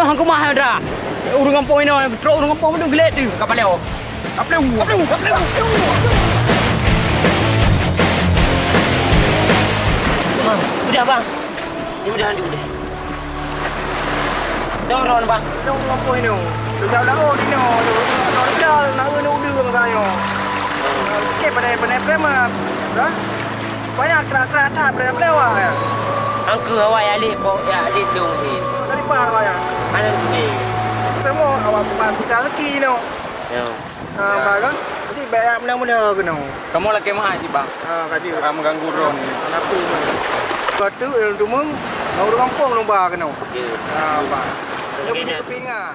hang kemah dah. Urang kampung ini, truk urang kampung tu gelet tu kapal leo. Kapal leo. Udah bang. Ini udah udah. Dorong bang. Đâu kampung ini. Sudah lau di no. Dah nak udah saya. Ke pada preman. Dah. Banyak kerak-kerak tak preman ya. Angku awak alik pok ya alik dong ni. Dari mana ya? Mana ni? Semua awak bukan kita lagi no. Ya. Bagang. Jadi banyak mudah-mudah ke no. Kamu lagi mah sih bang. Kaji. Kamu ganggu drone ni. Anak tu. Katu yang tu mung. Orang kampung lomba ke no. Ya. Bang. Dia punya kepingan.